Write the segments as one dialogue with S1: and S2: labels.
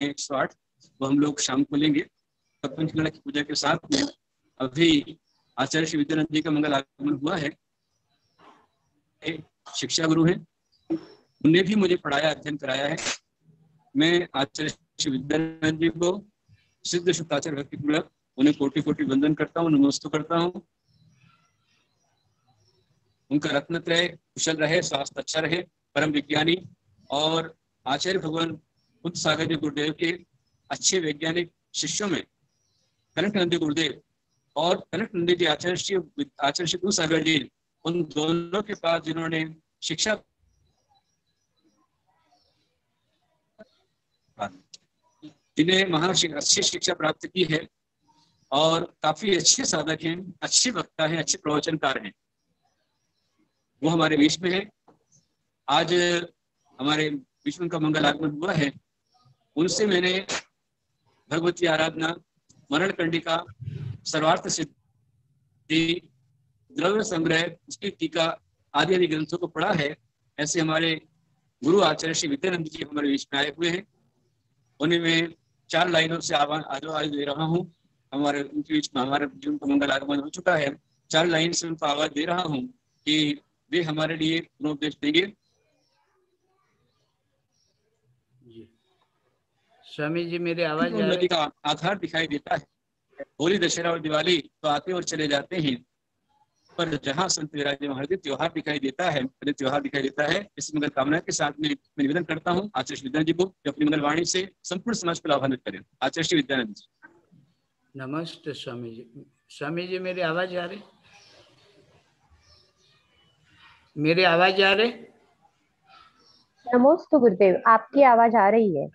S1: 108, वो हम लोग शाम को लेंगे। पंचकला की पूजा के साथ में अभी आचार्य श्री विद्यानंद जी का मंगल आगमन हुआ है। शिक्षा गुरु हैं, उन्हें भी मुझे पढ़ाया, अध्ययन कराया है। मैं आचार्य श्री विद्यानंद जी को सिद्ध शुद्धाचार्य भक्ति पूर्वक उन्हें कोटि कोटि वंदन करता हूँ, नमस्ते करता हूँ। उनका रत्नत्रय कुशल रहे, स्वास्थ्य अच्छा रहे। परम विज्ञानी और आचार्य भगवान बुद्ध सागर जी गुरुदेव के अच्छे वैज्ञानिक शिष्यों में कनक नंदी गुरुदेव और कनक नंदी जी आचार्य श्री बुद्ध सागर जी, उन दोनों के पास जिन्होंने शिक्षा जिन्हें वहां अच्छी शिक्षा प्राप्त की है और काफी अच्छे साधक हैं, अच्छे वक्ता हैं, अच्छे प्रवचनकार हैं, वो हमारे बीच में है। आज हमारे बीच में उनका मंगल आगमन हुआ है। उनसे मैंने भगवती आराधना, मरण कंडिका, सर्वार्थ सिद्धि, द्रव्य संग्रह, उसकी टीका आदि आदि ग्रंथों को पढ़ा है। ऐसे हमारे गुरु आचार्य श्री विद्यानंद जी हमारे बीच में आए हुए हैं। उन्हें मैं 4 लाइनों से आवाज दे रहा हूँ। हमारे उनके बीच में हमारे जिनका मंगल आगमन हो चुका है, 4 लाइन से उनको आवाज दे रहा हूँ कि वे हमारे लिए उपदेश देंगे।
S2: स्वामी जी, मेरी आवाज
S1: नदी का आधार दिखाई देता है। होली, दशहरा और दिवाली तो आते और चले जाते हैं, पर जहाँ संत विराजे वहाँ त्योहार दिखाई देता है, त्योहार दिखाई देता है। इस मंगल कामना के साथ में मैं निवेदन करता हूँ आचार्य श्री विद्यानंद जी को कि अपनी मंगल वाणी से संपूर्ण समाज को लाभान्वित करें। आचार्य श्री विद्यानंद जी।
S2: नमस्ते स्वामी जी। स्वामी जी, मेरी आवाज आ रही? मेरी आवाज आ रही?
S3: नमस्ते गुरुदेव, आपकी आवाज आ रही है।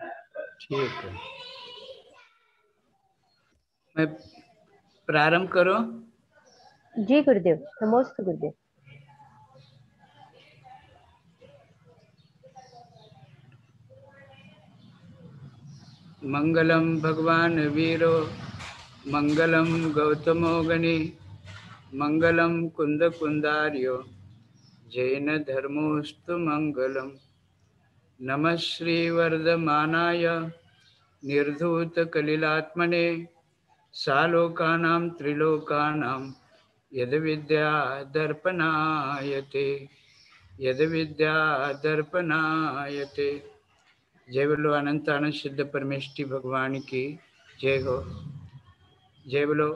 S2: ठीक है, मैं प्रारंभ करूं?
S3: जी गुरुदेव, नमस्ते गुरुदेव।
S2: मंगलम भगवान वीरो, मंगलम गौतमो गणि, मंगलम कुंद कुंदार्यो, जैन धर्मोस्तु मंगलम। नमः श्री वर्धमानाय निर्धूत कलिलात्मने, सालोकानां त्रिलोकानां यद विद्या दर्पणायते, यद विद्या दर्पणायते। जय बोलो अनंत आनंद सिद्ध परमेष्टि भगवान की जय हो। जय बोलो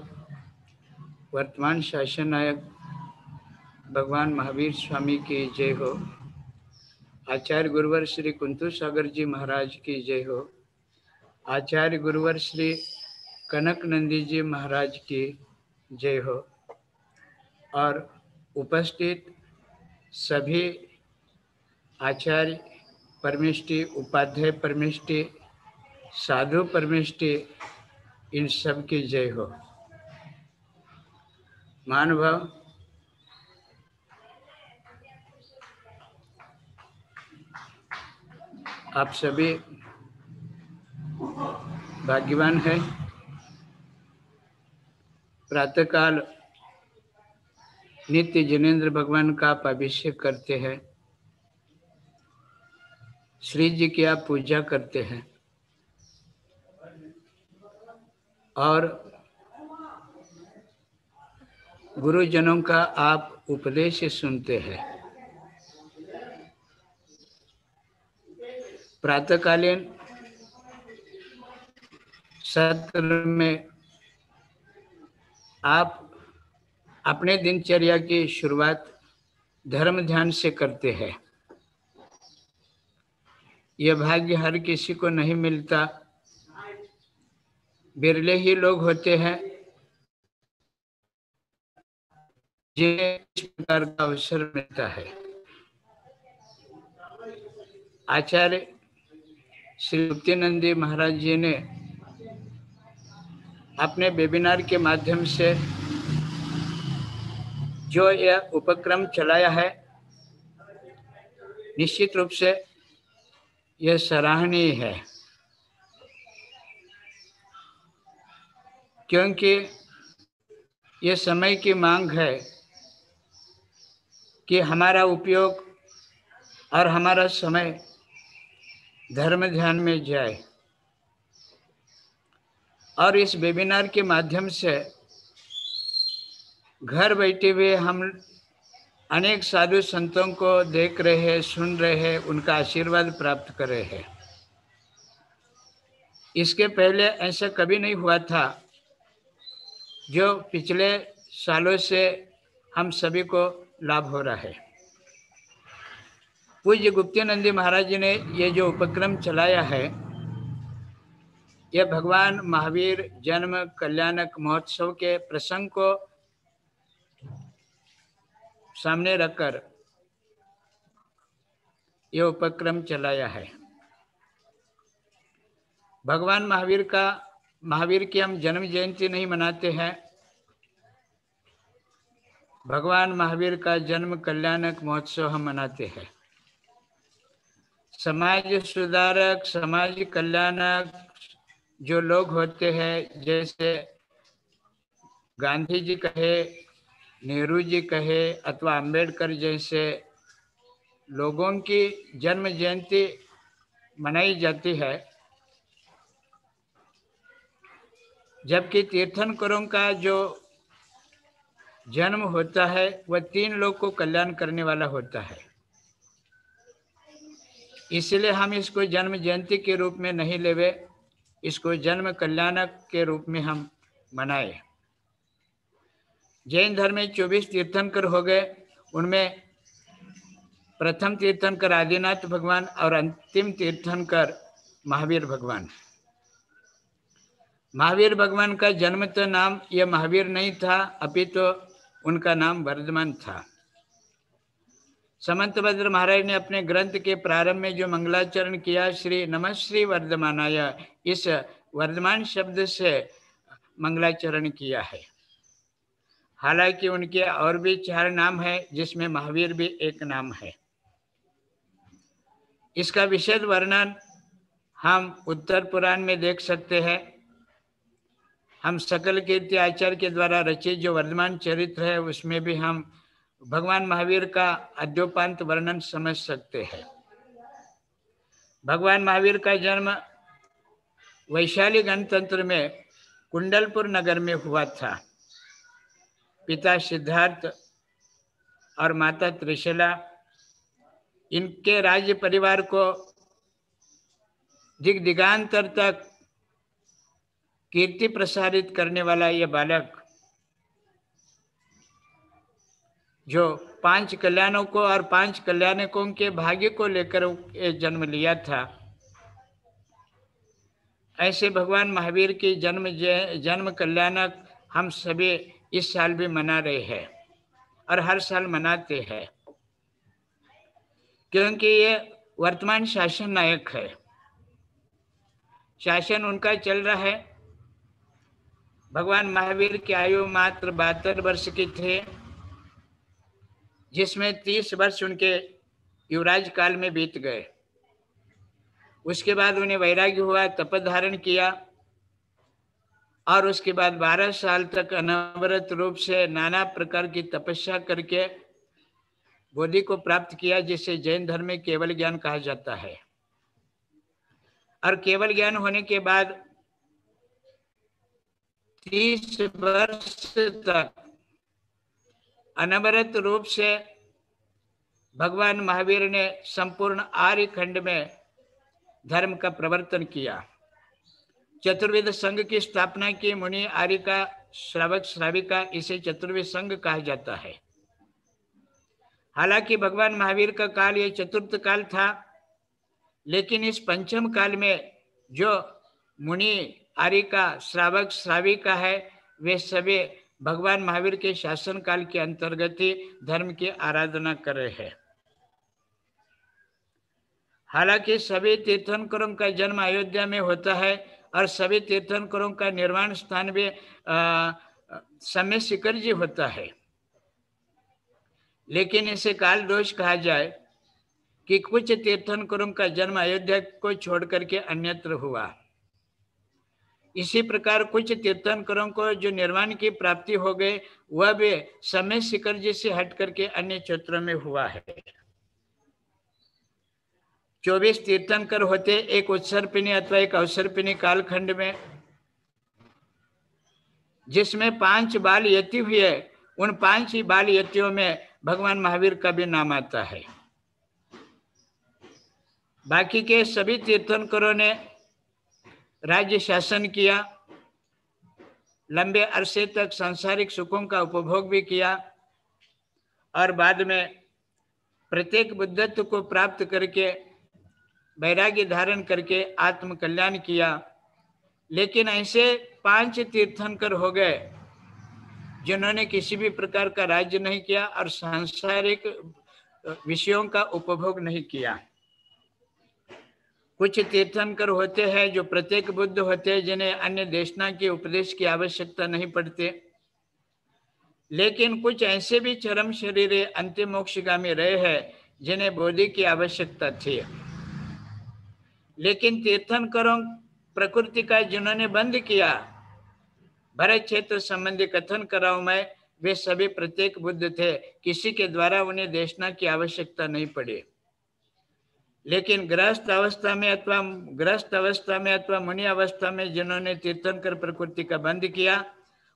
S2: वर्तमान शासन नायक भगवान महावीर स्वामी की जय हो। आचार्य गुरुवर श्री कुंतु सागर जी महाराज की जय हो। आचार्य गुरुवर श्री कनक नंदी जी महाराज की जय हो। और उपस्थित सभी आचार्य परमेष्टि, उपाध्याय परमेष्टि, साधु परमेष्टि, इन सब की जय हो। महानुभाव, आप सभी भाग्यवान हैं। प्रातःकाल नित्य जिनेन्द्र भगवान का आप अभिषेक करते हैं, श्री जी की आप पूजा करते हैं और गुरुजनों का आप उपदेश सुनते हैं। प्रातःकालीन सत्र में आप अपने दिनचर्या की शुरुआत धर्म ध्यान से करते हैं। यह भाग्य हर किसी को नहीं मिलता, बिरले ही लोग होते हैं जिन्हें इस प्रकार का अवसर मिलता है। आचार्य श्री मुक्तिनंदी महाराज जी ने अपने वेबिनार के माध्यम से जो यह उपक्रम चलाया है, निश्चित रूप से यह सराहनीय है, क्योंकि यह समय की मांग है कि हमारा उपयोग और हमारा समय धर्म ध्यान में जाए। और इस वेबिनार के माध्यम से घर बैठे हुए हम अनेक साधु संतों को देख रहे हैं, सुन रहे हैं, उनका आशीर्वाद प्राप्त कर रहे हैं। इसके पहले ऐसा कभी नहीं हुआ था, जो पिछले सालों से हम सभी को लाभ हो रहा है। पूज्य गुप्तानंद महाराज जी ने ये जो उपक्रम चलाया है, यह भगवान महावीर जन्म कल्याणक महोत्सव के प्रसंग को सामने रखकर यह उपक्रम चलाया है। भगवान महावीर की हम जन्म जयंती नहीं मनाते हैं, भगवान महावीर का जन्म कल्याणक महोत्सव हम मनाते हैं। समाज सुधारक, समाज कल्याणक जो लोग होते हैं, जैसे गांधी जी कहे, नेहरू जी कहे अथवा अंबेडकर जैसे लोगों की जन्म जयंती मनाई जाती है, जबकि तीर्थंकरों का जो जन्म होता है वह 3 लोग को कल्याण करने वाला होता है। इसलिए हम इसको जन्म जयंती के रूप में नहीं लेवे, इसको जन्म कल्याणक के रूप में हम मनाए। जैन धर्म में 24 तीर्थंकर हो गए, उनमें प्रथम तीर्थंकर आदिनाथ भगवान और अंतिम तीर्थंकर महावीर भगवान। महावीर भगवान का जन्म तो नाम यह महावीर नहीं था, अपितु उनका नाम वर्धमान था। समंत भद्र महाराज ने अपने ग्रंथ के प्रारंभ में जो मंगलाचरण किया, श्री नमः श्री वर्धमानाय, इस वर्धमान शब्द से मंगलाचरण किया है। हालांकि उनके और भी 4 नाम है, जिसमें महावीर भी एक नाम है। इसका विशद वर्णन हम उत्तर पुराण में देख सकते हैं। हम सकल कीर्ति आचार्य के द्वारा रचित जो वर्धमान चरित्र है, उसमें भी हम भगवान महावीर का अद्योपांत वर्णन समझ सकते हैं। भगवान महावीर का जन्म वैशाली गणतंत्र में कुंडलपुर नगर में हुआ था। पिता सिद्धार्थ और माता त्रिशला, इनके राज्य परिवार को दिग दिगांतर तक कीर्ति प्रसारित करने वाला यह बालक, जो 5 कल्याणों को और 5 कल्याणकों के भाग्य को लेकर जन्म लिया था, ऐसे भगवान महावीर की जन्म कल्याणक हम सभी इस साल भी मना रहे हैं और हर साल मनाते हैं, क्योंकि ये वर्तमान शासन नायक है। शासन उनका चल रहा है। भगवान महावीर की आयु मात्र 72 वर्ष की थे, जिसमें 30 वर्ष उनके युवराज काल में बीत गए। उसके बाद उन्हें वैराग्य हुआ, तप धारण किया और उसके बाद 12 साल तक अनवरत रूप से नाना प्रकार की तपस्या करके बोधि को प्राप्त किया, जिसे जैन धर्म में केवल ज्ञान कहा जाता है। और केवल ज्ञान होने के बाद 30 वर्ष तक अनवरत रूप से भगवान महावीर ने संपूर्ण आर्य खंड में धर्म का प्रवर्तन किया। चतुर्वेद संघ की स्थापना की। मुनि आर्य का श्रावक श्राविका, इसे चतुर्वेद संघ कहा जाता है। हालांकि भगवान महावीर का काल ये चतुर्थ काल था, लेकिन इस पंचम काल में जो मुनि आर्य का श्रावक श्राविका है, वे सभी भगवान महावीर के शासन काल के अंतर्गत ही धर्म की आराधना कर रहे हैं। हालांकि सभी तीर्थंकरों का जन्म अयोध्या में होता है और सभी तीर्थंकरों का निर्वाण स्थान भी समय शिखर जी होता है, लेकिन इसे काल दोष कहा जाए कि कुछ तीर्थंकरों का जन्म अयोध्या को छोड़ करके अन्यत्र हुआ। इसी प्रकार कुछ तीर्थंकरों को जो निर्वाण की प्राप्ति हो गई, वह भी समय शिखर जी से हट करके अन्य क्षेत्रों में हुआ है। 24 तीर्थंकर होते एक उत्सर्पिणी अथवा एक अवसर्पिणी कालखंड में। जिसमें 5 बाल यति हुए, उन 5 ही बाल यतियों में भगवान महावीर का भी नाम आता है। बाकी के सभी तीर्थंकरों ने राज्य शासन किया, लंबे अरसे तक सांसारिक सुखों का उपभोग भी किया और बाद में प्रत्येक बुद्धत्व को प्राप्त करके वैराग्य धारण करके आत्म कल्याण किया। लेकिन ऐसे 5 तीर्थंकर हो गए जिन्होंने किसी भी प्रकार का राज्य नहीं किया और सांसारिक विषयों का उपभोग नहीं किया। कुछ तीर्थंकर होते हैं जो प्रत्येक बुद्ध होते हैं, जिन्हें अन्य देशना के उपदेश की आवश्यकता नहीं पड़ती। लेकिन कुछ ऐसे भी चरम शरीरे अंतिम मोक्षगामी रहे हैं जिन्हें बोधि की आवश्यकता थी। लेकिन तीर्थंकरों प्रकृति का जिन्होंने बंद किया, भरत क्षेत्र संबंधी कथन कराऊं मैं, वे सभी प्रत्येक बुद्ध थे, किसी के द्वारा उन्हें देशना की आवश्यकता नहीं पड़ी। लेकिन गृहस्थ अवस्था में अथवा मुनि अवस्था में जिन्होंने तीर्थंकर प्रकृति का बंद किया,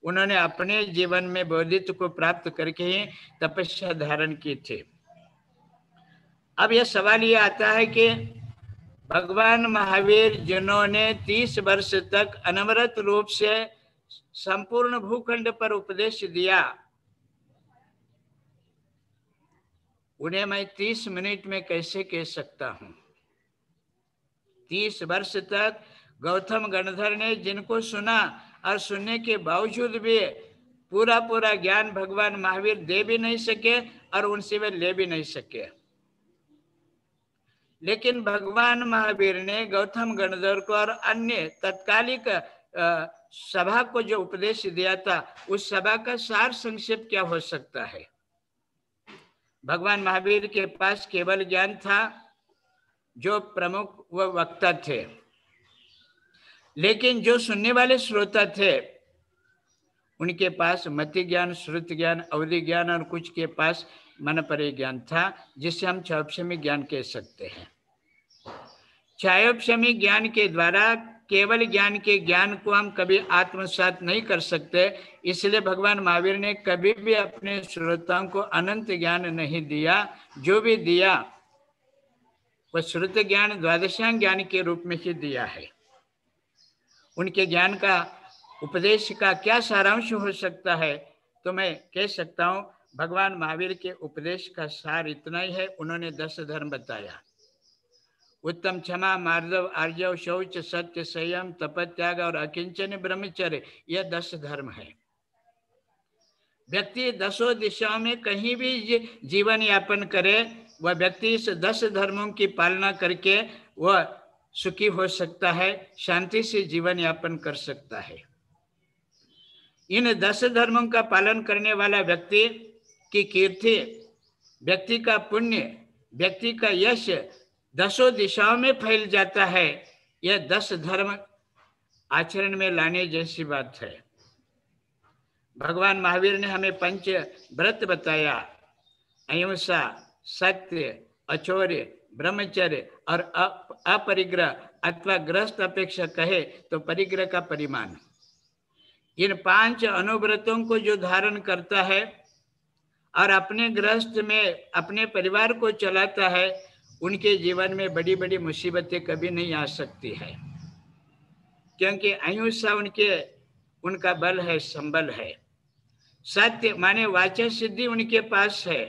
S2: उन्होंने अपने जीवन में बोधित्व को प्राप्त करके ही तपस्या धारण की थी। अब यह सवाल ये आता है कि भगवान महावीर जिन्होंने 30 वर्ष तक अनवरत रूप से संपूर्ण भूखंड पर उपदेश दिया, उन्हें मैं 30 मिनट में कैसे कह सकता हूं? 30 वर्ष तक गौतम गणधर ने जिनको सुना और सुनने के बावजूद भी पूरा ज्ञान भगवान महावीर दे भी नहीं सके और उनसे वे ले भी नहीं सके। लेकिन भगवान महावीर ने गौतम गणधर को और अन्य तत्कालिक सभा को जो उपदेश दिया था, उस सभा का सार संक्षेप क्या हो सकता है? भगवान महावीर के पास केवल ज्ञान था, जो प्रमुख व वक्ता थे। लेकिन जो सुनने वाले श्रोता थे, उनके पास मति ज्ञान, श्रुति ज्ञान, अवधि ज्ञान और कुछ के पास मन परे ज्ञान था, जिसे हम छायोपशमी ज्ञान कह सकते हैं। छायोपशमी ज्ञान के द्वारा केवल ज्ञान के ज्ञान को हम कभी आत्मसात नहीं कर सकते। इसलिए भगवान महावीर ने कभी भी अपने श्रोताओं को अनंत ज्ञान नहीं दिया। जो भी दिया वह श्रुत ज्ञान, द्वादशांग ज्ञान के रूप में ही दिया है। उनके ज्ञान का उपदेश का क्या सारांश हो सकता है? तो मैं कह सकता हूँ, भगवान महावीर के उपदेश का सार इतना ही है। उन्होंने 10 धर्म बताया। उत्तम क्षमा, मार्दव, आर्जव, शौच, सत्य, संयम, तपत्याग और अकिंचन ब्रह्मचर्य, यह 10 धर्म है। व्यक्ति 10 दिशाओं में कहीं भी जीवन यापन करे, वह व्यक्ति इस 10 धर्मों की पालना करके वह सुखी हो सकता है, शांति से जीवन यापन कर सकता है। इन 10 धर्मों का पालन करने वाला व्यक्ति की कीर्ति, व्यक्ति का पुण्य, व्यक्ति का यश 10 दिशाओं में फैल जाता है। यह 10 धर्म आचरण में लाने जैसी बात है। भगवान महावीर ने हमें 5 व्रत बताया: अहिंसा, सत्य, अचौर्य, ब्रह्मचर्य और अपरिग्रह अथवा ग्रस्त अपेक्षा कहे तो परिग्रह का परिमाण। इन 5 अनुव्रतों को जो धारण करता है और अपने गृहस्थ में अपने परिवार को चलाता है, उनके जीवन में बड़ी बड़ी मुसीबतें कभी नहीं आ सकती है, क्योंकि अहिंसा उनका बल है, संबल है। सत्य माने वाचा सिद्धि उनके पास है।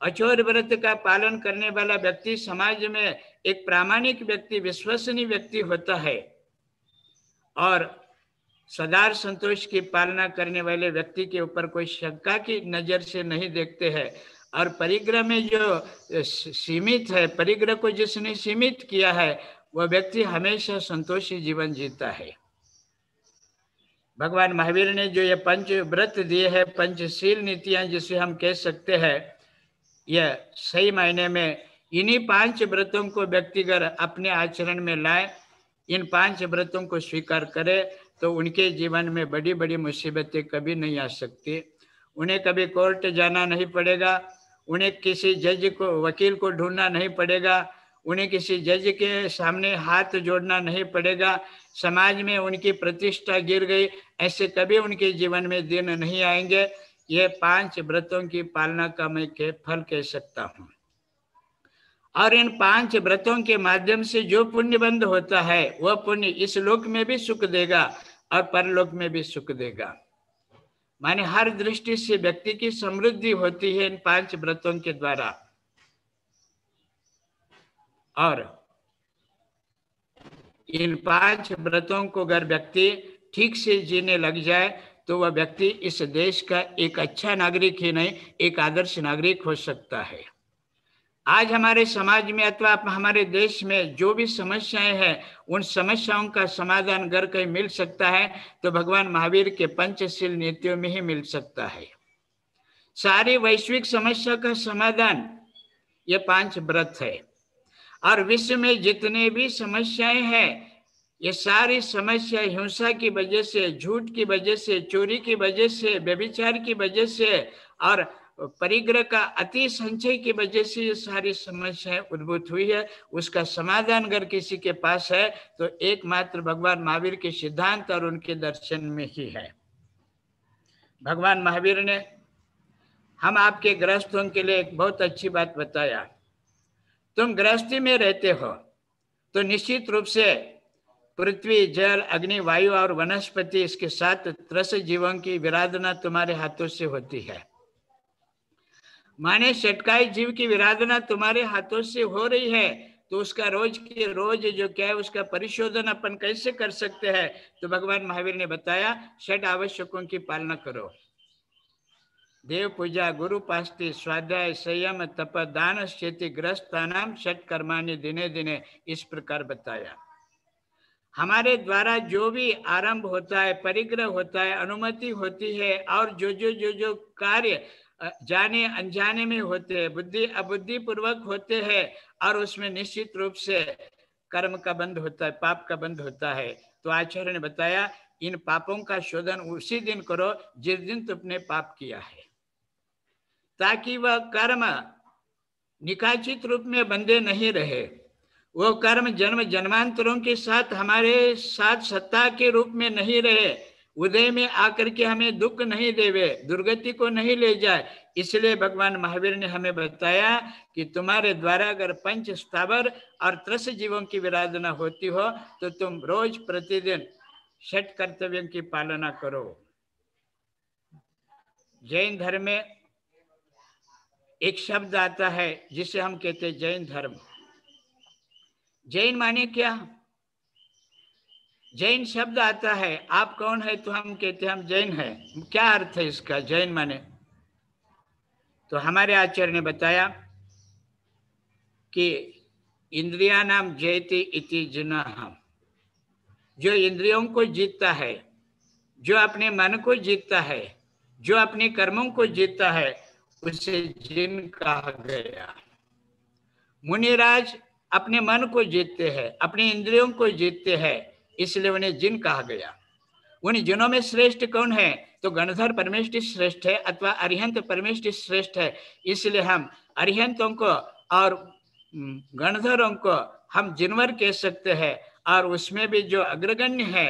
S2: अचौर व्रत का पालन करने वाला व्यक्ति समाज में एक प्रामाणिक व्यक्ति, विश्वसनीय व्यक्ति होता है और सदार संतोष की पालना करने वाले व्यक्ति के ऊपर कोई शंका की नजर से नहीं देखते हैं। और परिग्रह में जो सीमित है, परिग्रह को जिसने सीमित किया है, वह व्यक्ति हमेशा संतोषी जीवन जीता है। भगवान महावीर ने जो ये 5 व्रत दिए हैं, पंचशील नीतियां जिसे हम कह सकते हैं, यह सही मायने में इन्हीं 5 व्रतों को व्यक्तिगत अपने आचरण में लाए, इन 5 व्रतों को स्वीकार करे, तो उनके जीवन में बड़ी बड़ी मुसीबतें कभी नहीं आ सकती। उन्हें कभी कोर्ट जाना नहीं पड़ेगा, उन्हें किसी जज को, वकील को ढूंढना नहीं पड़ेगा, उन्हें किसी जज के सामने हाथ जोड़ना नहीं पड़ेगा। समाज में उनकी प्रतिष्ठा गिर गई, ऐसे कभी उनके जीवन में दिन नहीं आएंगे। ये 5 व्रतों की पालना का मैं फल कह सकता हूँ। और इन 5 व्रतों के माध्यम से जो पुण्य बंध होता है वह पुण्य इस लोक में भी सुख देगा और परलोक में भी सुख देगा। माने हर दृष्टि से व्यक्ति की समृद्धि होती है इन 5 व्रतों के द्वारा। और इन 5 व्रतों को अगर व्यक्ति ठीक से जीने लग जाए तो वह व्यक्ति इस देश का एक अच्छा नागरिक ही नहीं, एक आदर्श नागरिक हो सकता है। आज हमारे समाज में अथवा हमारे देश में जो भी समस्याएं हैं, उन समस्याओं का समाधान अगर कहीं मिल सकता है तो भगवान महावीर के पंचशील नीतियों में ही मिल सकता है। सारी वैश्विक समस्या का समाधान ये 5 व्रत है। और विश्व में जितने भी समस्याएं हैं, ये सारी समस्या हिंसा की वजह से, झूठ की वजह से, चोरी की वजह से, व्यभिचार की वजह से और परिग्रह का अति संचय की वजह से ये सारी समस्याएं उद्भूत हुई है। उसका समाधान अगर किसी के पास है तो एकमात्र भगवान महावीर के सिद्धांत और उनके दर्शन में ही है। भगवान महावीर ने हम आपके गृहस्थों के लिए एक बहुत अच्छी बात बताया। तुम गृहस्थी में रहते हो तो निश्चित रूप से पृथ्वी, जल, अग्नि, वायु और वनस्पति, इसके 7 त्रस जीवों की विराधना तुम्हारे हाथों से होती है। माने षटकाई जीव की विराधना तुम्हारे हाथों से हो रही है, तो उसका रोज के रोज जो क्या है उसका परिशोधन अपन कैसे कर सकते हैं? तो भगवान महावीर ने बताया, 6 आवश्यकों की पालना करो। देव पूजा, गुरु पास्ति, स्वाध्याय, संयम, तप, दान, शेति, ग्रस्तानाम, 6 कर्माणि दिने दिने, इस प्रकार बताया। हमारे द्वारा जो भी आरंभ होता है, परिग्रह होता है, अनुमति होती है और जो कार्य जाने अनजाने में होते हैं, बुद्धि अबुद्धि पूर्वक होते हैं और उसमें निश्चित रूप से कर्म का बंध होता है, पाप का बंध होता है। तो आचार्य ने बताया, इन पापों का शोधन उसी दिन करो जिस दिन तुमने पाप किया है, ताकि वह कर्म निकाचित रूप में बंधे नहीं रहे। वो कर्म जन्म जन्मांतरों के साथ हमारे साथ सत्ता के रूप में नहीं रहे, उदय में आकर के हमें दुख नहीं देवे, दुर्गति को नहीं ले जाए। इसलिए भगवान महावीर ने हमें बताया कि तुम्हारे द्वारा अगर 5 स्थावर और त्रस जीवों की विराधना होती हो तो तुम रोज प्रतिदिन 6 कर्तव्यों की पालना करो। जैन धर्म में एक शब्द आता है जिसे हम कहते हैं जैन धर्म। जैन माने क्या? जैन शब्द आता है, आप कौन है? तो हम कहते हैं हम जैन हैं। क्या अर्थ है इसका, जैन माने? तो हमारे आचार्य ने बताया कि इंद्रिया नाम जयति इति जिनः, जो इंद्रियों को जीतता है, जो अपने मन को जीतता है, जो अपने कर्मों को जीतता है, उसे जिन कहा गया। मुनिराज अपने मन को जीतते हैं, अपने इंद्रियों को जीतते हैं, इसलिए उन्हें जिन कहा गया। उन जिनों में श्रेष्ठ कौन है? तो गणधर परमेष्टि श्रेष्ठ है अथवा अरिहंत परमेष्टि श्रेष्ठ है। इसलिए हम अरिहंतों को और गणधरों को हम जिनवर कह सकते हैं, और उसमें भी जो अग्रगण्य है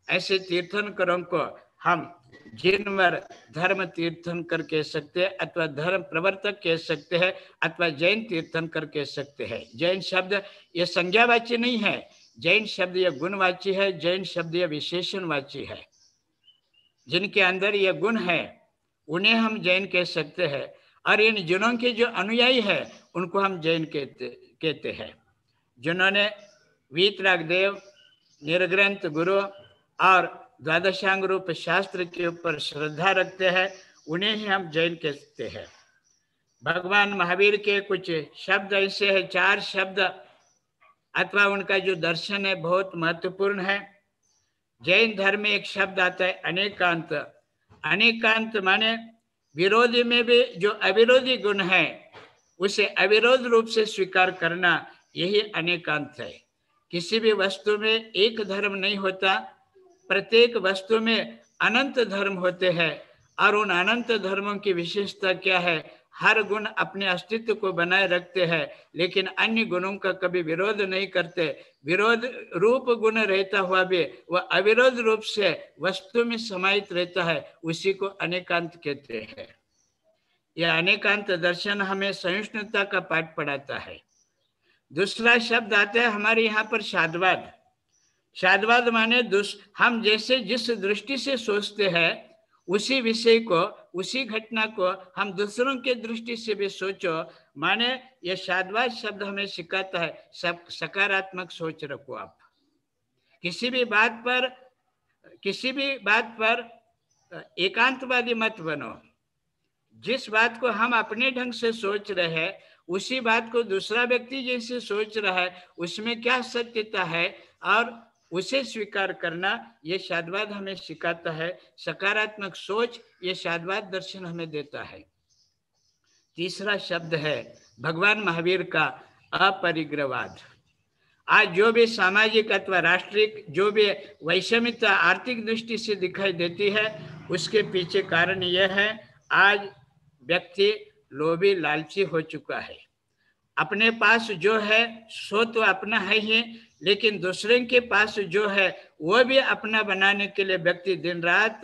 S2: ऐसे तीर्थंकरों को हम जिनवर धर्म तीर्थंकर कह सकते हैं अथवा धर्म प्रवर्तक कह सकते हैं अथवा जैन तीर्थंकर कह सकते हैं। जैन शब्द ये संज्ञावाची नहीं है, जैन शब्द यह गुणवाची है, जैन शब्द यह विशेषणवाची है। जिनके अंदर यह गुण है उन्हें हम जैन कह सकते हैं, और इन जिनों के जो अनुयायी है उनको हम जैन कहते हैं। जिन्होंने वीतराग देव, निर्ग्रंथ गुरु और द्वादशांग रूप शास्त्र के ऊपर श्रद्धा रखते हैं, उन्हें ही हम जैन कहते हैं। भगवान महावीर के कुछ शब्द ऐसे हैं, 4 शब्द अथवा उनका जो दर्शन है बहुत महत्वपूर्ण है। जैन धर्म में एक शब्द आता है अनेकांत। अनेकांत माने विरोधी में भी जो अविरोधी गुण है उसे अविरोध रूप से स्वीकार करना, यही अनेकांत है। किसी भी वस्तु में एक धर्म नहीं होता, प्रत्येक वस्तु में अनंत धर्म होते हैं, और उन अनंत धर्मों की विशेषता क्या है? हर गुण अपने अस्तित्व को बनाए रखते हैं, लेकिन अन्य गुणों का कभी विरोध नहीं करते। विरोध रूप गुण रहता हुआ भी वह अविरोध रूप से वस्तु में समाहित रहता है, उसी को अनेकांत कहते हैं। यह अनेकांत दर्शन हमें सहिष्णुता का पाठ पढ़ाता है। दूसरा शब्द आता है हमारे यहाँ पर शादवाद। शादवाद माने हम जैसे जिस दृष्टि से सोचते हैं उसी विषय को, उसी घटना को हम दूसरों के दृष्टि से भी सोचो। माने यह शादवाद शब्द हमें सिखाता है सकारात्मक सोच रखो। आप किसी भी बात पर एकांतवादी मत बनो। जिस बात को हम अपने ढंग से सोच रहे हैं उसी बात को दूसरा व्यक्ति जैसे सोच रहा है, उसमें क्या सत्यता है और उसे स्वीकार करना, ये शादवाद हमें सिखाता है। सकारात्मक सोच ये शादवाद दर्शन हमें देता है। तीसरा शब्द है भगवान महावीर का अपरिग्रहवाद। आज जो भी सामाजिक अथवा राष्ट्रीय जो भी वैषम्यता आर्थिक दृष्टि से दिखाई देती है, उसके पीछे कारण यह है आज व्यक्ति लोभी लालची हो चुका है। अपने पास जो है सो तो अपना है ही, लेकिन दूसरे के पास जो है वो भी अपना बनाने के लिए व्यक्ति दिन रात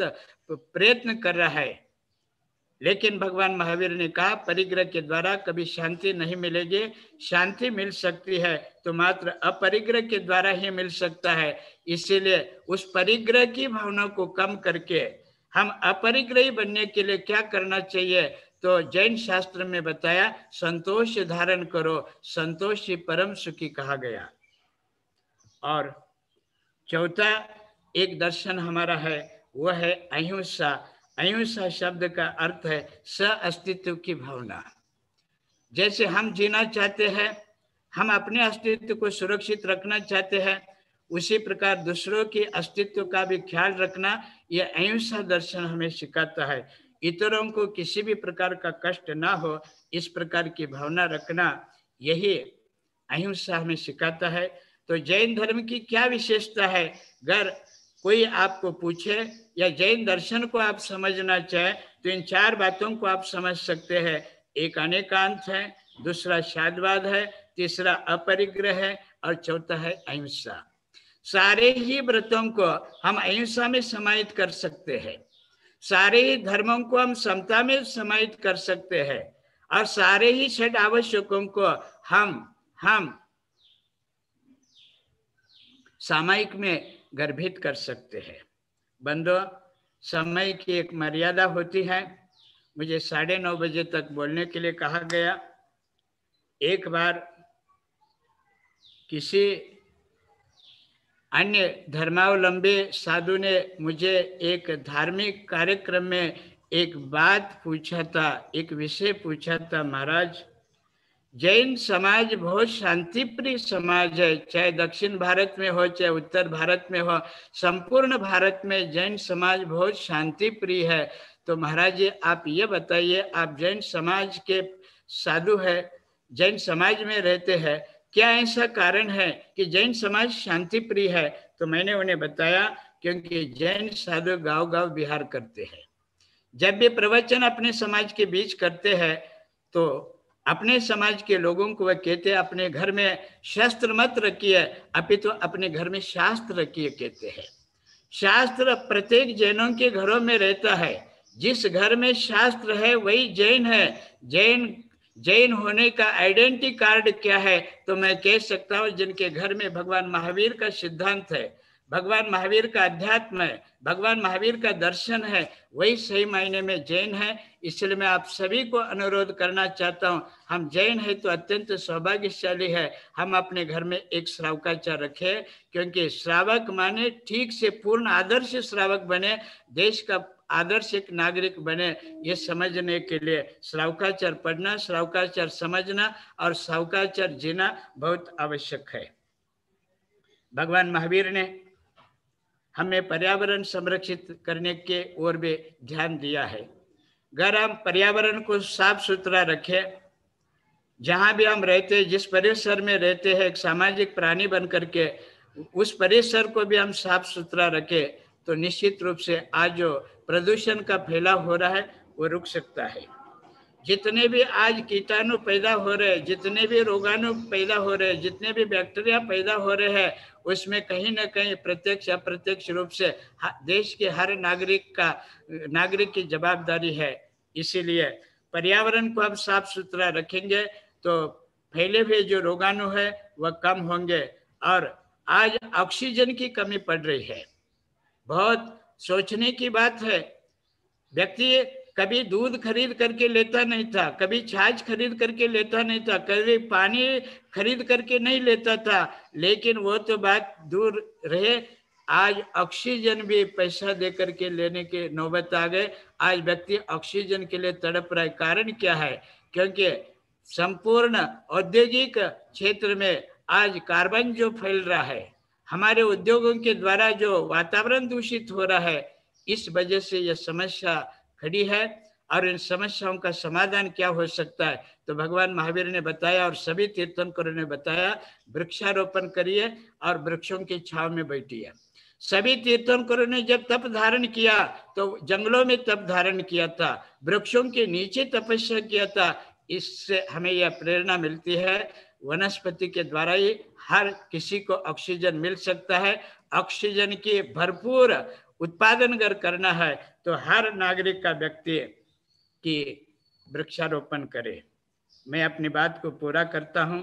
S2: प्रयत्न कर रहा है। लेकिन भगवान महावीर ने कहा परिग्रह के द्वारा कभी शांति नहीं मिलेगी। शांति मिल सकती है तो मात्र अपरिग्रह के द्वारा ही मिल सकता है। इसीलिए उस परिग्रह की भावना को कम करके हम अपरिग्रही बनने के लिए क्या करना चाहिए, तो जैन शास्त्र में बताया संतोष धारण करो, संतोष ही परम सुखी कहा गया। और चौथा एक दर्शन हमारा है वह है अहिंसा। अहिंसा शब्द का अर्थ है सअस्तित्व की भावना। जैसे हम जीना चाहते हैं, हम अपने अस्तित्व को सुरक्षित रखना चाहते हैं, उसी प्रकार दूसरों के अस्तित्व का भी ख्याल रखना यह अहिंसा दर्शन हमें सिखाता है। इतरों को किसी भी प्रकार का कष्ट ना हो, इस प्रकार की भावना रखना, यही अहिंसा हमें सिखाता है। तो जैन धर्म की क्या विशेषता है, अगर कोई आपको पूछे या जैन दर्शन को आप समझना चाहे तो इन चार बातों को आप समझ सकते हैं। एक अनेकांत है, दूसरा शादवाद है, तीसरा अपरिग्रह है और चौथा है अहिंसा। सारे ही व्रतों को हम अहिंसा में समाहित कर सकते हैं, सारे ही धर्मों को हम समता में समाहित कर सकते हैं और सारे ही षड आवश्यकों को हम सामायिक में गर्भित कर सकते हैं। बंदो, समय की एक मर्यादा होती है। मुझे 9:30 बजे तक बोलने के लिए कहा गया। एक बार किसी अन्य धर्मावलंबी साधु ने मुझे एक धार्मिक कार्यक्रम में एक बात पूछा था, एक विषय पूछा था, महाराज जैन समाज बहुत शांतिप्रिय समाज है, चाहे दक्षिण भारत में हो चाहे उत्तर भारत में हो, संपूर्ण भारत में जैन समाज बहुत शांतिप्रिय है। तो महाराज जी आप ये बताइए, आप जैन समाज के साधु है, जैन समाज में रहते हैं, क्या ऐसा कारण है कि जैन समाज शांति प्रिय है? तो मैंने उन्हें बताया क्योंकि जैन साधु गांव-गांव विहार करते हैं। जब भी प्रवचन अपने समाज के बीच करते हैं तो अपने समाज के लोगों को वह कहते हैं अपने घर में शस्त्र मत रखिए, अपितु तो अपने घर में शास्त्र रखिए कहते हैं। शास्त्र प्रत्येक जैनों के घरों में रहता है। जिस घर में शास्त्र है वही जैन है। जैन होने का आइडेंटिटी कार्ड क्या है? तो मैं कह सकता हूँ जिनके घर में भगवान महावीर का सिद्धांत है, भगवान महावीर का अध्यात्म है, भगवान महावीर का दर्शन है, वही सही मायने में जैन है। इसलिए मैं आप सभी को अनुरोध करना चाहता हूँ, हम जैन है तो अत्यंत सौभाग्यशाली है, हम अपने घर में एक श्रावकाचार्य रखें, क्योंकि श्रावक माने ठीक से पूर्ण आदर्श श्रावक बने, देश का आदर्श एक नागरिक बने, ये समझने के लिए श्रावकाचार्य पढ़ना, श्रावकाचार्य समझना और श्रावकाचार्य जीना बहुत आवश्यक है। भगवान महावीर ने हमें पर्यावरण संरक्षित करने के ओर भी ध्यान दिया है। अगर हम पर्यावरण को साफ सुथरा रखें, जहाँ भी हम रहते हैं, जिस परिसर में रहते हैं, एक सामाजिक प्राणी बन करके उस परिसर को भी हम साफ सुथरा रखें तो निश्चित रूप से आज जो प्रदूषण का फैलाव हो रहा है वो रुक सकता है। जितने भी आज कीटाणु पैदा हो रहे हैं, जितने भी रोगाणु पैदा हो रहे हैं, जितने भी बैक्टीरिया पैदा हो रहे हैं, उसमें कहीं ना कहीं प्रत्यक्ष अप्रत्यक्ष रूप से देश के हर नागरिक की जवाबदारी है। इसीलिए पर्यावरण को अब साफ सुथरा रखेंगे तो फैले हुए जो रोगाणु है वह कम होंगे। और आज ऑक्सीजन की कमी पड़ रही है, बहुत सोचने की बात है। व्यक्ति कभी दूध खरीद करके लेता नहीं था, कभी छाछ खरीद करके लेता नहीं था, कभी पानी खरीद करके नहीं लेता था, लेकिन वो तो बात दूर रहे, आज ऑक्सीजन भी पैसा दे करके लेने के नौबत आ गए। आज व्यक्ति ऑक्सीजन के लिए तड़प रहा है। कारण क्या है? क्योंकि संपूर्ण औद्योगिक क्षेत्र में आज कार्बन जो फैल रहा है, हमारे उद्योगों के द्वारा जो वातावरण दूषित हो रहा है, इस वजह से यह समस्या खड़ी है। और इन समस्याओं का समाधान क्या हो सकता है? तो भगवान महावीर ने बताया और सभी तीर्थंकरों ने बताया, वृक्षारोपण करिए और वृक्षों की छांव में बैठिए। सभी तीर्थंकरों ने जब तप धारण किया तो जंगलों में तप धारण किया था, वृक्षों के नीचे तपस्या किया था। इससे हमें यह प्रेरणा मिलती है, वनस्पति के द्वारा ही हर किसी को ऑक्सीजन मिल सकता है। ऑक्सीजन की भरपूर उत्पादन अगर करना है तो हर नागरिक का व्यक्ति की वृक्षारोपण करे। मैं अपनी बात को पूरा करता हूँ।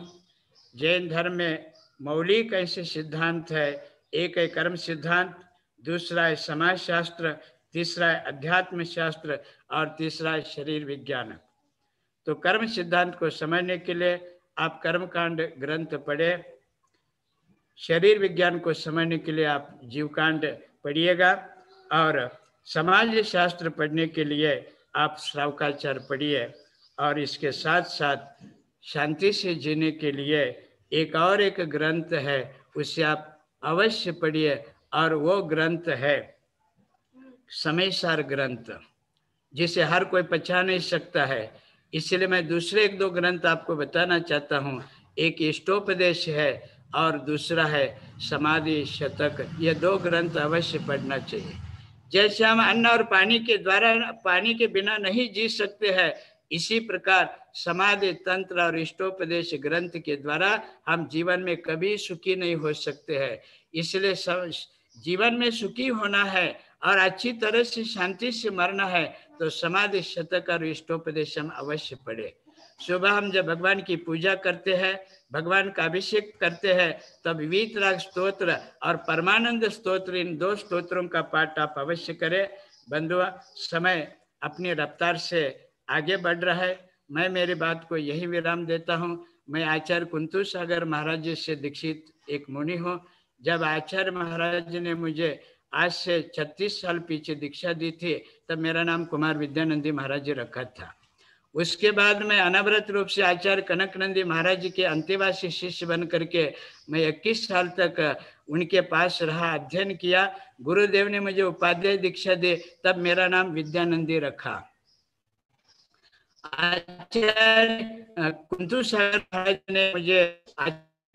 S2: जैन धर्म में मौलिक ऐसे सिद्धांत है, एक है कर्म सिद्धांत, दूसरा है समाज शास्त्र, तीसरा है अध्यात्म शास्त्र और तीसरा है शरीर विज्ञान। तो कर्म सिद्धांत को समझने के लिए आप कर्मकांड ग्रंथ पढ़े, शरीर विज्ञान को समझने के लिए आप जीवकांड पढ़िएगा, और समाज शास्त्र पढ़ने के लिए आप श्रावकाचार पढ़िए। और इसके साथ साथ शांति से जीने के लिए एक और एक ग्रंथ है, उसे आप अवश्य पढ़िए, और वो ग्रंथ है समयसार ग्रंथ, जिसे हर कोई पहचान नहीं सकता है। इसलिए मैं दूसरे एक दो ग्रंथ आपको बताना चाहता हूँ। एक इष्टोपदेश है और दूसरा है समाधि शतक। ये दो ग्रंथ अवश्य पढ़ना चाहिए। जैसे हम अन्न और पानी के द्वारा, पानी के बिना नहीं जी सकते हैं, इसी प्रकार समाधि तंत्र और इष्टोपदेश ग्रंथ के द्वारा हम जीवन में कभी सुखी नहीं हो सकते हैं। इसलिए जीवन में सुखी होना है और अच्छी तरह से शांति से मरना है तो समाधि शतक और इष्टोपदेश हम अवश्य पढ़े। सुबह हम जब भगवान की पूजा करते हैं, भगवान का अभिषेक करते हैं, तब वीतराग स्तोत्र और परमानंद स्तोत्र, इन दो स्तोत्रों का पाठ आप अवश्य करें। बंधुआ, समय अपनी रफ्तार से आगे बढ़ रहा है। मैं मेरी बात को यही विराम देता हूँ। मैं आचार्य कुंतु सागर महाराज जी से दीक्षित एक मुनि हूँ। जब आचार्य महाराज ने मुझे आज से 36 साल पीछे दीक्षा दी थी, तब मेरा नाम कुमार विद्यानंदी महाराज जी रखा था। उसके बाद मैं अनवरत रूप से आचार्य कनकनंदी महाराज जी के अंतेवासी शिष्य बन करके मैं 21 साल तक उनके पास रहा, अध्ययन किया। गुरुदेव ने मुझे उपाध्याय दीक्षा दी, तब मेरा नाम विद्यानंदी रखा। आचार्य कुंतु सागर महाराज ने मुझे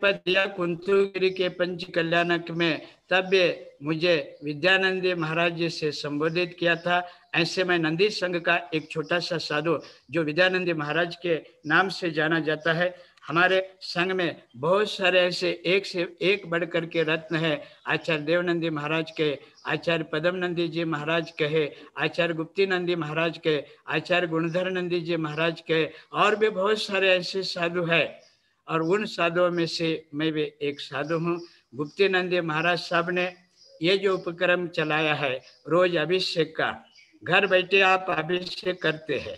S2: पद दिया कुंतुगिरी के पंच कल्याणक में, तब मुझे विद्यानंदी महाराज जी से संबोधित किया था। ऐसे मैं नंदी संघ का एक छोटा सा साधु जो विद्यानंदी महाराज के नाम से जाना जाता है। हमारे संघ में बहुत सारे ऐसे एक से एक बढ़ करके रत्न है। आचार्य देवनंदी महाराज के, आचार्य पदम नंदी जी महाराज कहे, आचार्य गुप्ती नंदी महाराज के, आचार्य गुणधर नंदी जी महाराज के, और भी बहुत सारे ऐसे साधु है। और उन साधुओं में से मैं भी एक साधु हूँ। गुप्ती नंदी महाराज साहब ने ये जो उपक्रम चलाया है, रोज अभिषेक का, घर बैठे आप अभिषेक करते हैं,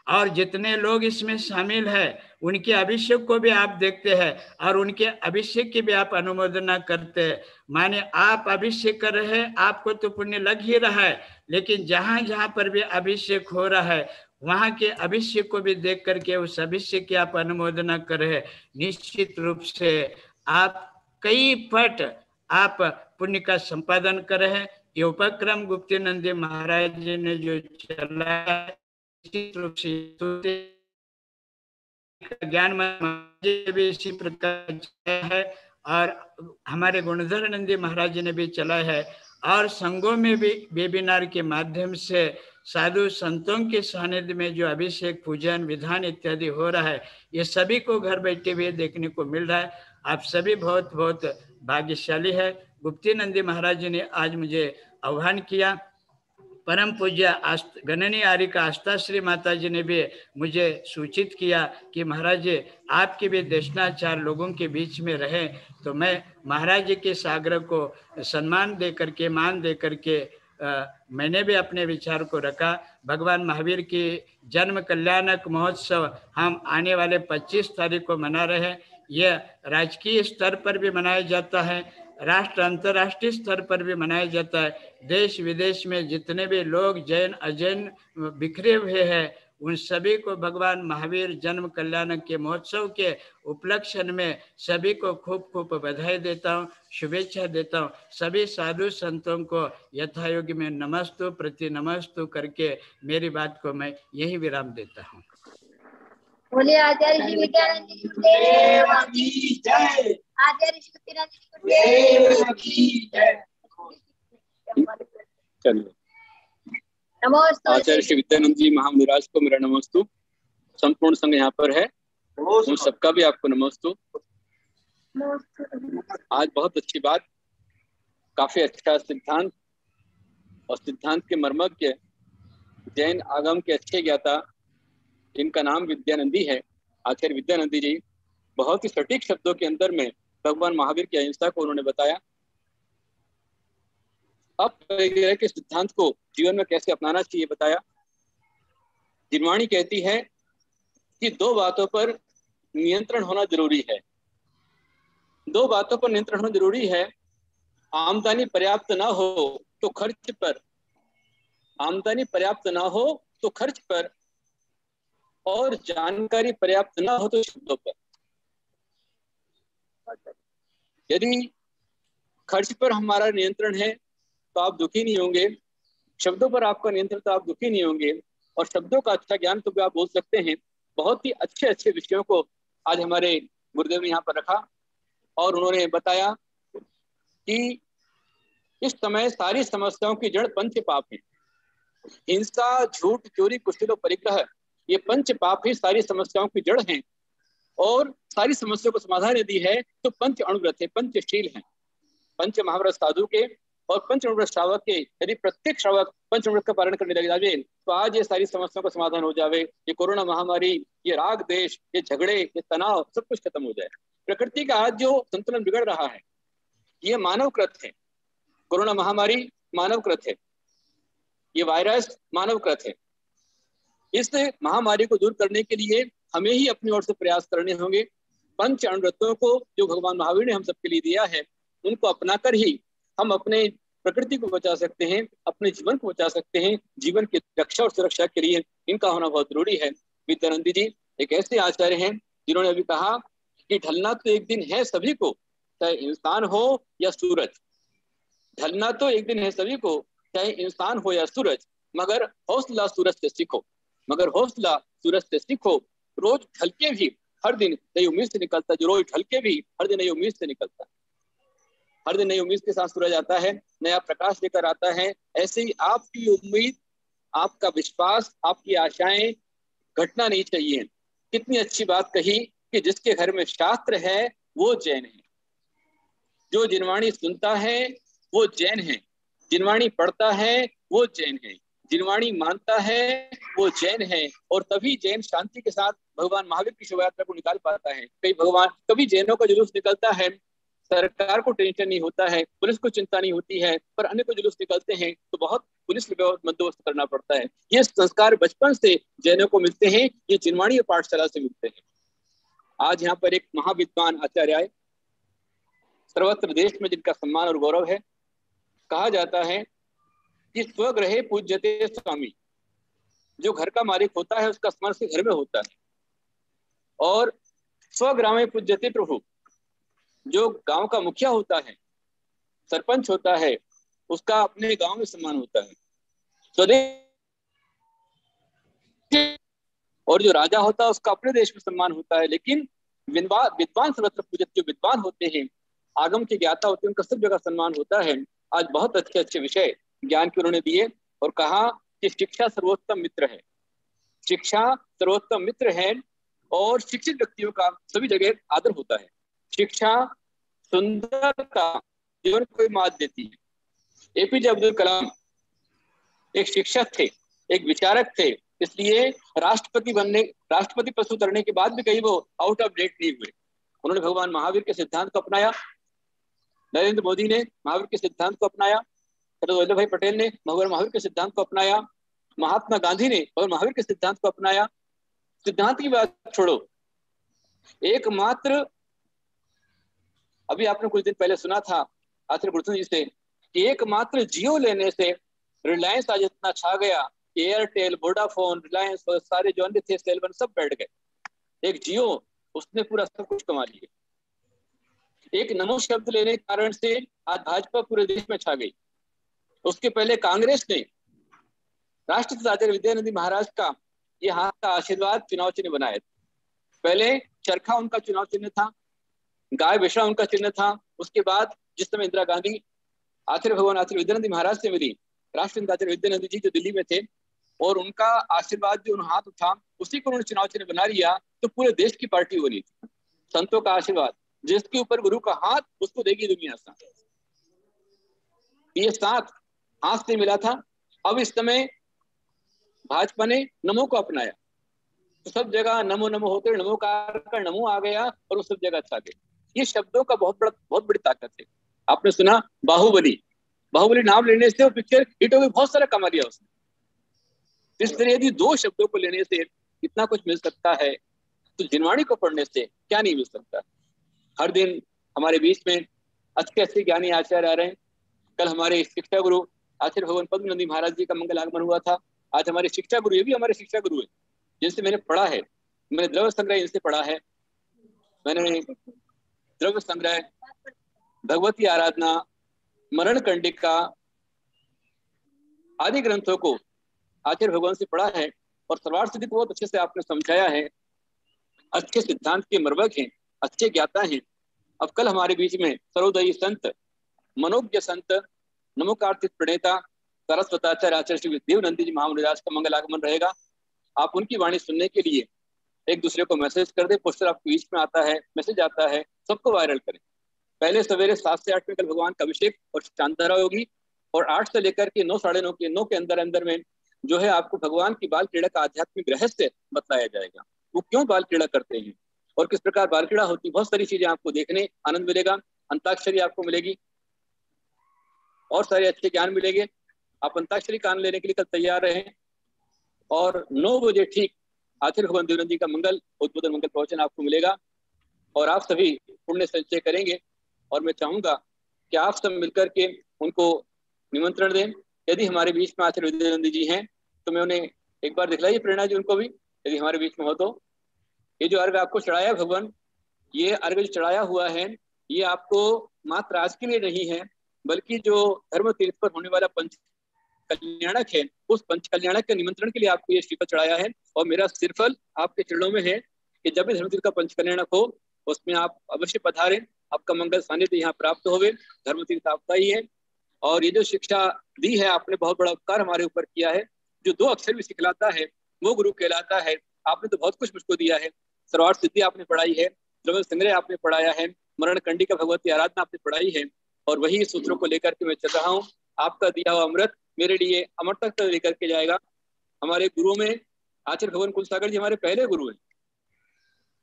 S2: और जितने लोग इसमें शामिल हैं उनके अभिषेक को भी आप देखते हैं और उनके अभिषेक की भी आप अनुमोदना करते हैं। माने आप अभिषेक कर रहे हैं, आपको तो पुण्य लग ही रहा है, लेकिन जहां जहां पर भी अभिषेक हो रहा है वहां के अभिषेक को भी देख करके उस अभिषेक की आप अनुमोदना कर रहे हैं। निश्चित रूप से आप कई पट आप पुण्य का संपादन कर रहे हैं। ये उपक्रम गुप्ती नंदी महाराज जी ने जो चलाया है, निश्चित रूप से ज्ञान भी इसी प्रकार है, और हमारे गुणधर नंदी महाराज जी ने भी चलाया है। और संघों में भी वेबिनार के माध्यम से साधु संतों के सानिध्य में जो अभिषेक, पूजन, विधान इत्यादि हो रहा है, ये सभी को घर बैठे हुए देखने को मिल रहा है। आप सभी बहुत बहुत भाग्यशाली है। गुप्तीनंदी महाराज जी ने आज मुझे आह्वान किया। परम पूज्य गणनीय आर्य का आस्थाश्री माता जी ने भी मुझे सूचित किया कि महाराज जी आपके भी देशनाचार लोगों के बीच में रहे, तो मैं महाराज जी के इस आग्रह को सम्मान दे करके, मान दे करके मैंने भी अपने विचार को रखा। भगवान महावीर की जन्म कल्याणक महोत्सव हम आने वाले 25 तारीख को मना रहे हैं। यह राजकीय स्तर पर भी मनाया जाता है, राष्ट्र अंतर्राष्ट्रीय स्तर पर भी मनाया जाता है। देश विदेश में जितने भी लोग जैन अजैन बिखरे हुए हैं, उन सभी को भगवान महावीर जन्म कल्याण के महोत्सव के उपलक्ष्य में सभी को खूब खूब बधाई देता हूँ, शुभेच्छा देता हूँ। सभी साधु संतों को यथायोग्य में नमस्तु प्रति नमस्तु करके मेरी बात को मैं यही विराम देता हूँ।
S4: बोलिए आचार्य श्री विद्यानंद जी देव की जय। आचार्य श्री विद्यानंद जी देव की जय।
S1: चलिए,
S4: नमस्ते
S1: आचार्य श्री विद्यानंद जी महामुनिराज को मेरा नमस्तु। संपूर्ण संघ यहाँ पर है, उन सबका भी आपको नमस्तु। आज बहुत अच्छी बात, काफी अच्छा सिद्धांत और सिद्धांत के मर्मज्ञ जैन आगम के अच्छे ज्ञाता, जिनका नाम विद्यानंदी है, आचार्य विद्यानंदी जी बहुत ही सटीक शब्दों के अंदर में भगवान महावीर की अहिंसा को उन्होंने बताया। अब के सिद्धांत को जीवन में कैसे अपनाना चाहिए बताया। जिनवाणी कहती है कि दो बातों पर नियंत्रण होना जरूरी है। दो बातों पर नियंत्रण होना जरूरी है। आमदनी पर्याप्त ना हो तो खर्च पर, आमदनी पर्याप्त ना हो तो खर्च पर, और जानकारी पर्याप्त ना हो तो शब्दों पर। यदि खर्च पर हमारा नियंत्रण है तो आप दुखी नहीं होंगे, शब्दों पर आपका नियंत्रण तो आप दुखी नहीं होंगे, और शब्दों का अच्छा ज्ञान तो भी आप बोल सकते हैं। बहुत ही अच्छे अच्छे विषयों को आज हमारे गुरुदेव ने यहाँ पर रखा और उन्होंने बताया कि इस समय सारी समस्याओं की जड़ पंच पाप है। हिंसा, झूठ, चोरी, कुष्ठ परिग्रह, ये पंच पाप ही सारी समस्याओं की जड़ हैं। और सारी समस्याओं को समाधान यदि है तो पंच अणुव्रत है, पंचशील है। पंच महाव्रत साधु के और पंच अणुव्रत श्रावक के यदि प्रत्येक श्रावक पंच अणुव्रत का पालन करने लग जावे तो आज ये सारी समस्याओं का समाधान हो जावे। ये कोरोना महामारी, ये राग देश, ये झगड़े, ये तनाव, सब कुछ खत्म हो जाए। प्रकृति का आज जो संतुलन बिगड़ रहा है ये मानवकृत है। कोरोना महामारी मानवकृत है, ये वायरस मानवकृत है। इस महामारी को दूर करने के लिए हमें ही अपनी ओर से प्रयास करने होंगे। पंच अणुव्रतों को जो भगवान महावीर ने हम सबके लिए दिया है, उनको अपनाकर ही हम अपने प्रकृति को बचा सकते हैं, अपने जीवन को बचा सकते हैं। जीवन की रक्षा और सुरक्षा के लिए इनका होना बहुत जरूरी है। विद्यानंदी जी एक ऐसे आचार्य हैं जिन्होंने अभी कहा कि ढलना तो एक दिन है सभी को, चाहे इंसान हो या सूरज। ढलना तो एक दिन है सभी को, चाहे इंसान हो या सूरज, मगर हौसला सूरज से सीखो, मगर हौसला सूरज से सीखो। रोज ढल के भी हर दिन नई उम्मीद से निकलता, जो रोज ढल के भी हर दिन नई उम्मीद से निकलता, हर दिन नई उम्मीद के साथ सूरज आता है, नया प्रकाश लेकर आता है। ऐसे ही आपकी उम्मीद, आपका विश्वास, आपकी आशाएं घटना नहीं चाहिए। कितनी अच्छी बात कही कि जिसके घर में शास्त्र है वो जैन है, जो जिनवाणी सुनता है वो जैन है, जिनवाणी पढ़ता है वो जैन है, जिनवाणी मानता है वो जैन है। और तभी जैन शांति के साथ भगवान महावीर की शोभा यात्रा को निकाल पाता है। कभी जैनों का जुलूस निकलता है, सरकार को टेंशन नहीं होता है, पुलिस को चिंता नहीं होती है, पर अन्य को जुलूस निकलते हैं तो बहुत पुलिस बंदोबस्त करना पड़ता है। ये संस्कार बचपन से जैनों को मिलते हैं, ये जिनवाणी पाठशाला से मिलते हैं। आज यहाँ पर एक महाविद्वान आचार्य आए, सर्वत्र देश में जिनका सम्मान और गौरव है। कहा जाता है कि स्वगृहे पूज्यते स्वामी, जो घर का मालिक होता है उसका स्मरण से घर में होता है। और स्वग्रामे पूज्यते प्रभु, जो गांव का मुखिया होता है, सरपंच होता है, उसका अपने गांव में सम्मान होता है। स्वदेश, और जो राजा होता है उसका अपने देश में सम्मान होता है। लेकिन विद्वान सर्वत्र पूजित, जो विद्वान होते हैं, आगम के ज्ञाता होते हैं, उनका सब जगह सम्मान होता है। आज बहुत अच्छे अच्छे विषय ज्ञान के उन्होंने दिए और कहा कि शिक्षा सर्वोत्तम मित्र है, शिक्षा सर्वोत्तम मित्र है और शिक्षित व्यक्तियों का सभी जगह आदर होता है। शिक्षा सुंदरता जीवन को मात देती है। एपीजे अब्दुल कलाम एक शिक्षक थे, एक विचारक थे, इसलिए राष्ट्रपति प्रस्तुत करने के बाद भी कहीं वो आउट ऑफ डेट नहीं हुए। उन्होंने भगवान महावीर के सिद्धांत को अपनाया, नरेंद्र मोदी ने महावीर के सिद्धांत को अपनाया, सरदार वल्लभ भाई पटेल ने भगवान महावीर के सिद्धांत को अपनाया, महात्मा गांधी ने भगवान महावीर के सिद्धांत को अपनाया। सिद्धांत की बात छोड़ो, एकमात्र अभी आपने कुछ दिन पहले सुना था आचार्य गुरुचंद जी से कि एकमात्र जियो लेने से रिलायंस आज इतना छा गया कि एयरटेल, वोडाफोन, रिलायंस सारे जो अन्य थे सेल वन सब बैठ गए। एक जियो उसने पूरा सब कुछ कमा लिया। एक नमो शब्द लेने के कारण से आज भाजपा पूरे देश में छा गई। उसके पहले कांग्रेस ने राष्ट्रपिता आचार्य विद्यानंद महाराज का ये हाथ का आशीर्वाद चुनाव चिन्ह बनाए। पहले चरखा उनका चुनाव चिन्ह था, गाय बेशा उनका चिन्ह था। उसके बाद जिस समय इंदिरा गांधी आचार्य भगवान आचार्य विद्यानंद महाराज से मिली, राष्ट्रपिता आचार्य विद्यानंद जी जो दिल्ली में थे, और उनका आशीर्वाद जो उन हाथ उठा उसी को उन्होंने चुनाव चिन्ह बना लिया, तो पूरे देश की पार्टी बनी थी। संतों का आशीर्वाद, जिसके ऊपर गुरु का हाथ, उसको देगी दुनिया साथ। ये साथ हाथ से मिला था। अब इस समय भाजपा ने नमो को अपनाया, तो सब जगह नमो नमो होते नमोकार का नमो आ गया और वो सब जगह छा गए। ये शब्दों का बहुत बड़ी ताकत है। आपने सुना बाहुबली, बाहुबली नाम लेने से वो पिक्चर हिट हो गई, बहुत सारा कमा लिया उसने। इस तरह यदि दो शब्दों को लेने से इतना कुछ मिल सकता है, तो जिनवाणी को पढ़ने से क्या नहीं मिल सकता। हर दिन हमारे बीच में अच्छे अच्छे ज्ञानी आचार्य आ रहे हैं। कल हमारे शिक्षा गुरु आचार्य भगवान पद्मनंदी महाराज जी का मंगल आगमन हुआ था। आज हमारे शिक्षा गुरु, ये भी हमारे शिक्षा गुरु है, जिनसे मैंने पढ़ा है। मैंने द्रव्य संग्रह इनसे पढ़ा है। मैंने द्रव्य संग्रह, भगवती आराधना, मरण कंडिका आदि ग्रंथों को आचार्य भगवान से पढ़ा है और सर्वार्थ सिद्धि को बहुत अच्छे से आपने समझाया है। अच्छे सिद्धांत के मर्मज्ञ हैं, अच्छे ज्ञाता हैं। अब कल हमारे बीच में सर्वोदयी संत, मनोज्ञ संत, नमोकार्तिक प्रणेता सरस्वताचार्य आचार्य श्री देवनंदी जी महामुनिदास का मंगल आगमन रहेगा। आप उनकी वाणी सुनने के लिए एक दूसरे को मैसेज कर दे। पोस्टर आपके बीच में आता है, मैसेज आता है, सबको वायरल करें। पहले सवेरे 7 से 8 में कल भगवान का अभिषेक और चांदरा होगी, और 8 से लेकर के 9, साढ़े 9 के अंदर में जो है आपको भगवान की बाल क्रीड़ा का आध्यात्मिक रहस्य बताया जाएगा। वो क्यों बाल क्रीड़ा करते हैं और किस प्रकार बाल क्रीड़ा होती, बहुत सारी चीजें आपको देखने आनंद मिलेगा। अंताक्षरी आपको मिलेगी और सारे अच्छे ज्ञान मिलेंगे। आप अंताक्षरी कान लेने के लिए कल तैयार रहें। और 9 बजे ठीक आचार्य भगवान देवनंद जी का मंगल उद्बोधन मंगल प्रवचन आपको मिलेगा और आप सभी पुण्य संचय करेंगे। और मैं चाहूंगा कि आप सब मिलकर के उनको निमंत्रण दें। यदि हमारे बीच में आचार्य विद्यानंद जी हैं तो मैं उन्हें एक बार दिखलाइए प्रेरणा जी, उनको भी यदि हमारे बीच में हो तो। ये जो अर्घ आपको चढ़ाया भगवान, ये अर्घ जो चढ़ाया हुआ है, ये आपको मात्र आज के लिए नहीं है, बल्कि जो धर्म तीर्थ पर होने वाला पंच कल्याणक है, उस पंच कल्याणक के निमंत्रण के लिए आपको ये श्रीफल चढ़ाया है। और मेरा सिरफल आपके चरणों में है कि जब भी धर्म तीर्थ का पंच कल्याणक हो उसमें आप अवश्य पधारें, आपका मंगल सानिध्य यहाँ प्राप्त होवे। धर्म तीर्थ आपका ही है। और ये जो शिक्षा दी है आपने, बहुत बड़ा उपकार हमारे ऊपर किया है। जो 2 अक्षर भी सिखलाता है वो गुरु कहलाता है। आपने तो बहुत कुछ मुझको दिया है। सर्वार्थ सिद्धि आपने पढ़ाई है, द्रव्य संग्रह आपने पढ़ाया है, मरण कंडिका भगवती आराधना आपने पढ़ाई है, और वही सूत्रों को लेकर के मैं चल रहा हूँ। आपका दिया हुआ अमृत मेरे लिए अमर तक लेकर के जाएगा। हमारे गुरु में आचार्य भगवान कुलसागर जी हमारे पहले गुरु हैं,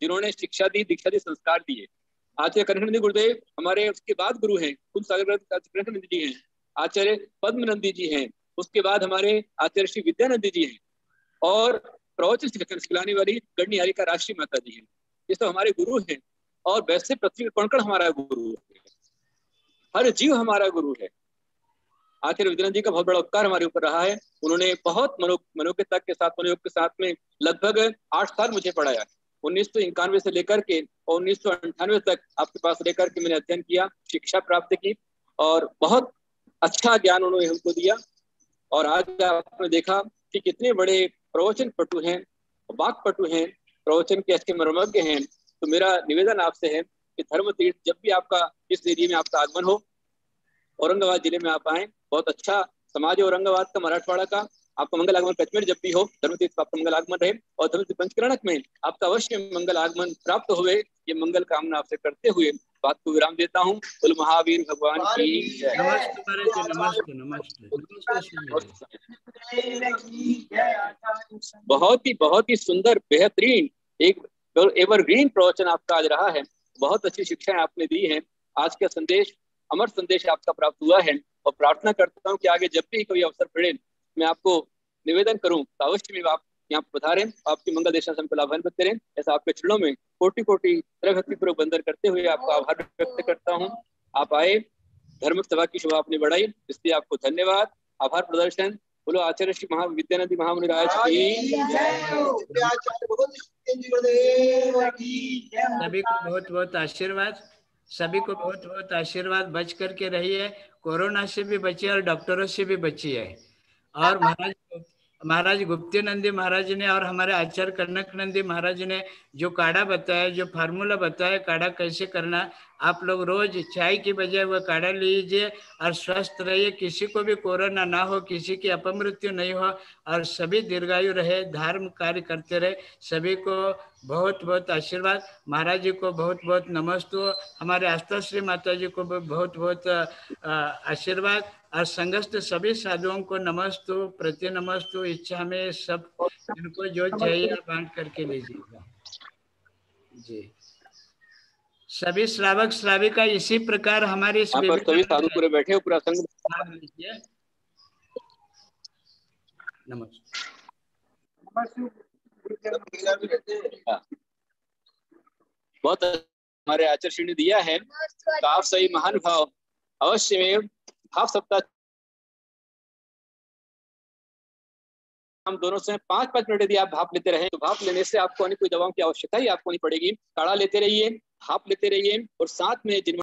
S1: जिन्होंने शिक्षा दी, दीक्षा दी, संस्कार दिए। आचार्य कनकनंदी गुरुदेव हमारे उसके बाद गुरु हैं, कुलसागर कनकनंदी जी हैं, आचार्य पद्मनंदी जी हैं, उसके बाद हमारे आचार्य श्री विद्यानंदी जी हैं, और प्रवचन सिखलाने वाली गणनी का राष्ट्रीय माता जी हैं। ये सब हमारे गुरु हैं। और वैसे पृथ्वी कण हमारा गुरु है, हर जीव हमारा गुरु है। आचार्य विद्यानंद जी का बहुत बड़ा उपकार हमारे ऊपर रहा है। उन्होंने बहुत मनोज्ञता के साथ, मनोयोग के साथ में लगभग 8 साल मुझे पढ़ाया। 1991 से लेकर के 1998 तक आपके पास लेकर के मैंने अध्ययन किया, शिक्षा प्राप्त की, और बहुत अच्छा ज्ञान उन्होंने हमको दिया। और आज आपने देखा कि कितने बड़े प्रवचन पटु हैं, वाक पटु हैं, प्रवचन के अच्छे मर्मज्ञ हैं। तो मेरा निवेदन आपसे है कि धर्म तीर्थ जब भी आपका इस एरिया में आपका आगमन हो, औरंगाबाद जिले में आप आए, बहुत अच्छा समाज है औरंगाबाद का, मराठवाड़ा का। आपका मंगल आगमन कश्मीर जब भी हो, धर्मतीर्थ का आपका मंगल आगमन रहे और धर्मतीर्थ पंचकरणक में आपका अवश्य मंगल आगमन प्राप्त हुए, ये मंगल कामना आपसे करते हुए बात को विराम देता हूँ। बोल महावीर भगवान की जय।
S2: नमस्ते महाराज जी, नमस्ते नमस्ते नमस्ते।
S1: बहुत ही सुंदर, बेहतरीन, एक एवरग्रीन प्रवचन आपका आज रहा है। बहुत अच्छी शिक्षाएं आपने दी हैं। आज का संदेश अमर संदेश आपका प्राप्त हुआ है और प्रार्थना करता हूँ कि आगे जब भी कोई अवसर पड़े मैं आपको निवेदन करूं तो अवश्य में आप यहाँ पधारें, आपकी मंगल देशा को लाभान्वित करें। ऐसा आपके चरणों में कोटि कोटि भक्तिपूर्वक बंदन करते हुए आपका आभार व्यक्त करता हूँ। आप आए, धर्म सभा की शोभा आपने बढ़ाई, इसलिए आपको धन्यवाद, आभार प्रदर्शन। बोलो आचार्य श्री महाविद्यानंद महामुनि राज की।
S2: सभी को बहुत बहुत आशीर्वाद, सभी को बहुत बहुत आशीर्वाद। बच करके रहिए, कोरोना से भी बचिए और डॉक्टरों से भी बचिए। और महाराज गुप्तेनंदी महाराज ने और हमारे आचार्य कनक नंदी महाराज ने जो काढ़ा बताया, जो फार्मूला बताया काढ़ा कैसे करना, आप लोग रोज चाय की बजाय वह काढ़ा लीजिए और स्वस्थ रहिए। किसी को भी कोरोना ना हो, किसी की अपमृत्यु नहीं हो और सभी दीर्घायु रहे, धर्म कार्य करते रहे। सभी को बहुत बहुत आशीर्वाद। महाराज जी को बहुत बहुत नमस्ते, हमारे आस्था श्री माता जी को बहुत बहुत आशीर्वाद और संगस्थ सभी साधुओं को नमस्तु, प्रति नमस्तु। इच्छा में सब इनको जो चाहिए बांट करके लीजिएगा जी। सभी श्रावक श्राविका इसी प्रकार हमारे इस
S1: सभी साधु पूरे बैठे हो, पूरा संग
S2: लीजिए। नमस्ते।
S1: बहुत हमारे आचार्य श्री ने दिया है, आप सही महान भाव अवश्य में भाव सप्ताह हम दोनों से 5-5 मिनट यदि आप भाप लेते रहे तो भाप लेने से आपको अन्य कोई दवाओं की आवश्यकता ही आपको नहीं पड़ेगी। काढ़ा लेते रहिए, भाप लेते रहिए और साथ में जिन